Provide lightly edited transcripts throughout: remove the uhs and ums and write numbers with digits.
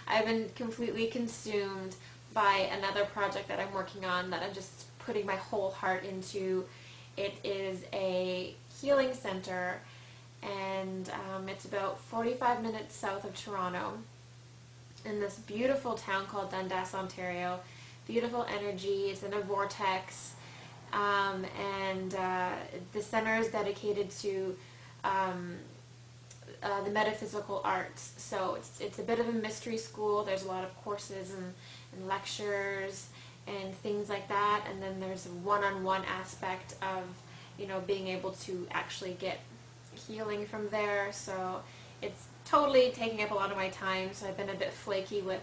I've been completely consumed by another project that I'm working on that I'm just putting my whole heart into. It is a healing center, and it's about 45 minutes south of Toronto in this beautiful town called Dundas, Ontario. Beautiful energy. It's in a vortex, and the center is dedicated to the metaphysical arts. So it's a bit of a mystery school. There's a lot of courses and lectures and things like that, and then there's a one-on-one aspect of, you know, being able to actually get healing from there. So it's totally taking up a lot of my time, so I've been a bit flaky with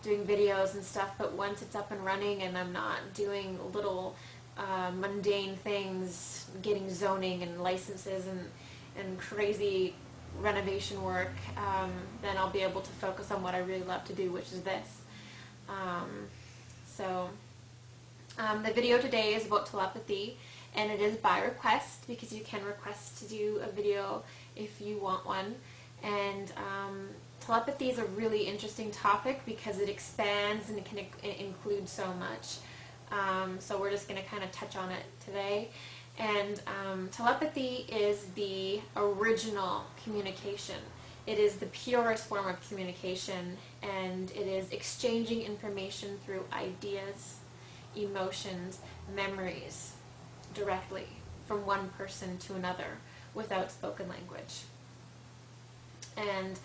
doing videos and stuff, but once it's up and running and I'm not doing little mundane things, getting zoning and licenses and crazy renovation work, then I'll be able to focus on what I really love to do, which is this. The video today is about telepathy, and it is by request, because you can request to do a video if you want one. And telepathy is a really interesting topic because it expands and it can include so much. So we're just going to kind of touch on it today. And telepathy is the original communication. It is the purest form of communication, and it is exchanging information through ideas, emotions, memories, directly from one person to another without spoken language. And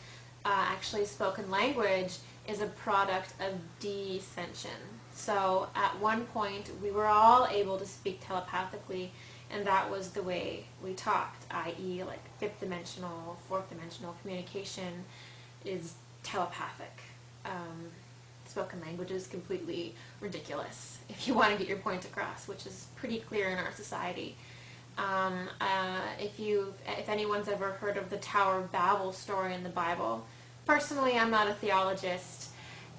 actually, spoken language is a product of descension. So at one point we were all able to speak telepathically, and that was the way we talked, i.e. like fifth dimensional, fourth dimensional communication is telepathic. Spoken language is completely ridiculous if you want to get your point across, which is pretty clear in our society. If anyone's ever heard of the Tower of Babel story in the Bible, personally I'm not a theologist,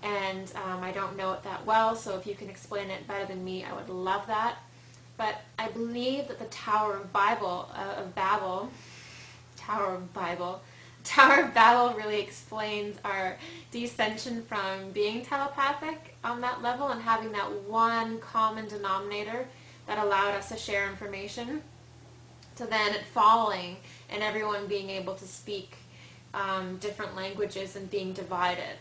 and I don't know it that well, so if you can explain it better than me, I would love that. But I believe that the Tower of Babel really explains our descension from being telepathic on that level and having that one common denominator that allowed us to share information, to then it falling and everyone being able to speak different languages and being divided.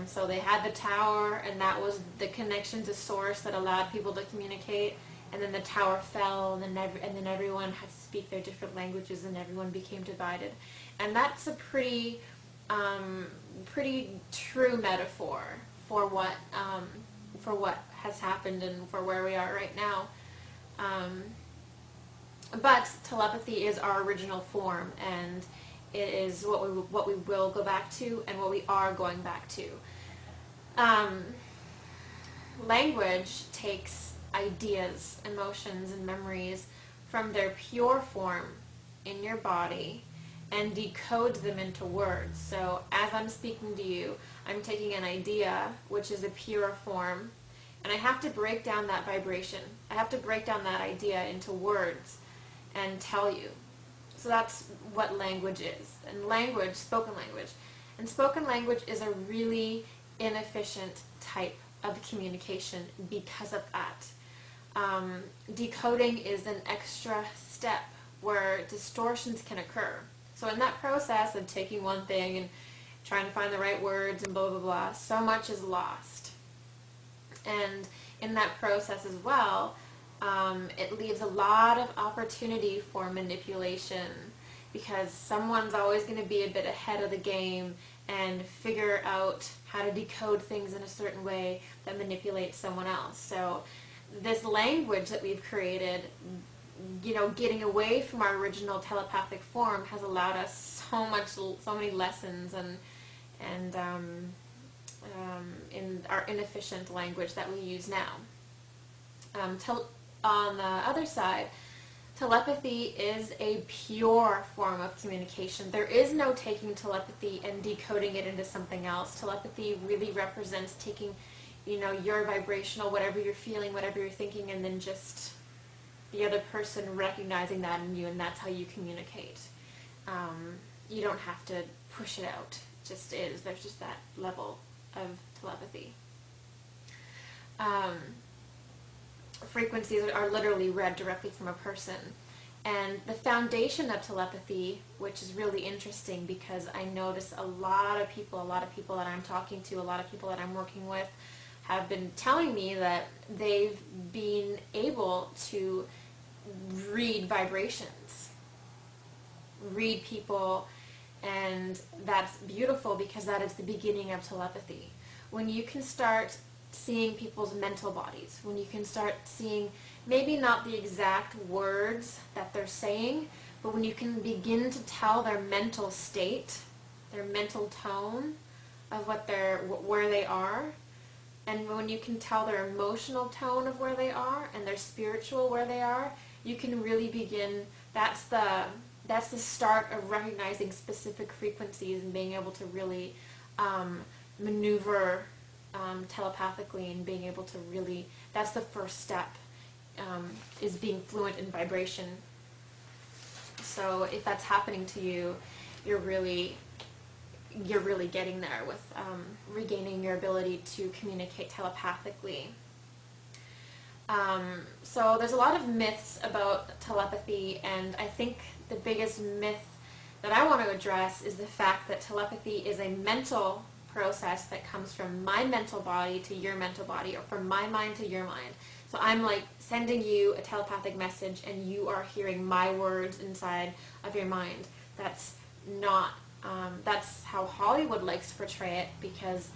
So they had the tower, and that was the connection to source that allowed people to communicate, and then the tower fell, and then everyone had to speak their different languages, and everyone became divided. And that's a pretty true metaphor for what has happened and for where we are right now. But telepathy is our original form, and it is what we will go back to and what we are going back to. Language takes ideas, emotions, and memories from their pure form in your body and decodes them into words. So as I'm speaking to you, I'm taking an idea, which is a pure form, and I have to break down that vibration. I have to break down that idea into words and tell you. So that's what language is. And language, spoken language. And spoken language is a really inefficient type of communication because of that. Decoding is an extra step where distortions can occur. So in that process of taking one thing and trying to find the right words and blah, blah, blah, so much is lost. And in that process as well, it leaves a lot of opportunity for manipulation, because someone's always going to be a bit ahead of the game and figure out how to decode things in a certain way that manipulates someone else. So this language that we've created, you know, getting away from our original telepathic form has allowed us so many lessons and in our inefficient language that we use now. On the other side, telepathy is a pure form of communication. There is no taking telepathy and decoding it into something else. Telepathy really represents taking, you know, your vibrational, whatever you're feeling, whatever you're thinking, and then just the other person recognizing that in you, and that's how you communicate. You don't have to push it out. just is. There's just that level of telepathy. Frequencies are literally read directly from a person. And the foundation of telepathy, which is really interesting because I notice a lot of people that I'm talking to, a lot of people that I'm working with have been telling me that they've been able to read vibrations, read people, and that's beautiful because that is the beginning of telepathy. When you can start seeing people's mental bodies, when you can start seeing maybe not the exact words that they're saying, but when you can begin to tell their mental state, their mental tone of where they are, and when you can tell their emotional tone of where they are and their spiritual where they are, you can really begin, that's the start of recognizing specific frequencies and being able to really maneuver telepathically and being able to really, that's the first step, is being fluent in vibration. So if that's happening to you, you're really getting there with regaining your ability to communicate telepathically. So there's a lot of myths about telepathy, and I think the biggest myth that I want to address is the fact that telepathy is a mental process that comes from my mental body to your mental body, or from my mind to your mind. So I'm like sending you a telepathic message and you are hearing my words inside of your mind. That's not, that's how Hollywood likes to portray it, because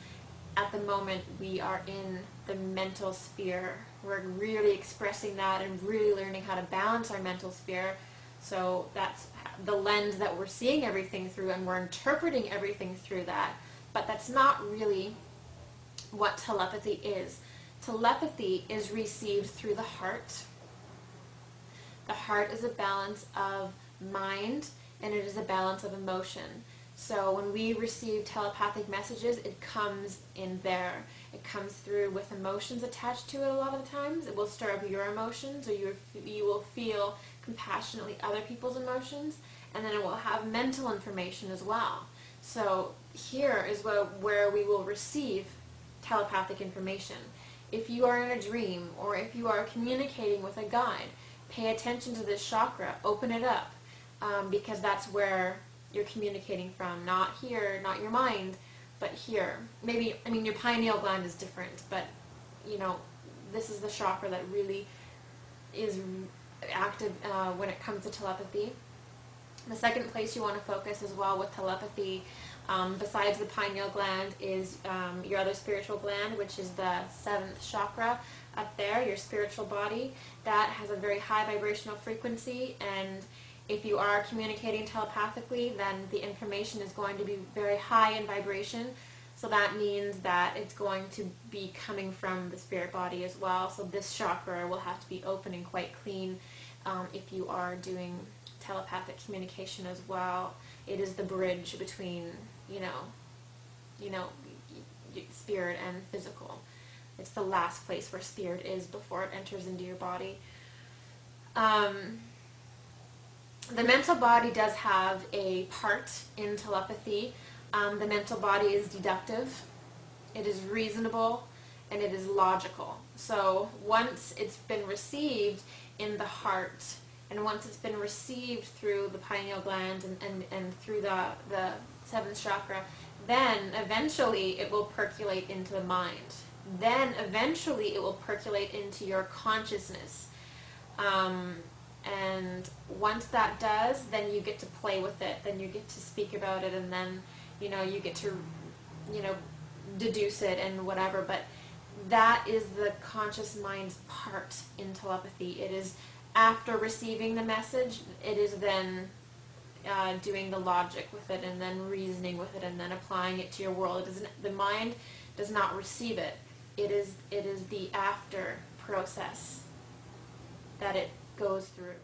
at the moment we are in the mental sphere. We're really expressing that and really learning how to balance our mental sphere. So that's the lens that we're seeing everything through, and we're interpreting everything through that. But that's not really what telepathy is. Telepathy is received through the heart. The heart is a balance of mind, and it is a balance of emotion. So when we receive telepathic messages, it comes in there. It comes through with emotions attached to it a lot of the times. It will stir up your emotions, or you will feel compassionately other people's emotions, and then it will have mental information as well. So here is where we will receive telepathic information. If you are in a dream, or if you are communicating with a guide, pay attention to this chakra, open it up, because that's where you're communicating from. Not here, not your mind, but here. Maybe, I mean, your pineal gland is different, but, you know, this is the chakra that really is active when it comes to telepathy. The second place you want to focus as well with telepathy, besides the pineal gland, is your other spiritual gland, which is the 7th chakra up there, your spiritual body. That has a very high vibrational frequency, and if you are communicating telepathically, then the information is going to be very high in vibration. So that means that it's going to be coming from the spirit body as well. So this chakra will have to be open and quite clean if you are doing telepathic communication as well. It is the bridge between, you know, spirit and physical. It's the last place where spirit is before it enters into your body. The mental body does have a part in telepathy. The mental body is deductive, it is reasonable, and it is logical. So once it's been received in the heart, and once it's been received through the pineal gland and through the 7th chakra, then eventually it will percolate into the mind. Then eventually it will percolate into your consciousness. And once that does, then you get to play with it, then you get to speak about it, and then, you know, you get to, you know, deduce it and whatever. But that is the conscious mind's part in telepathy. It is after receiving the message, it is then doing the logic with it, and then reasoning with it, and then applying it to your world. It doesn't, the mind does not receive it. It is the after process that it goes through.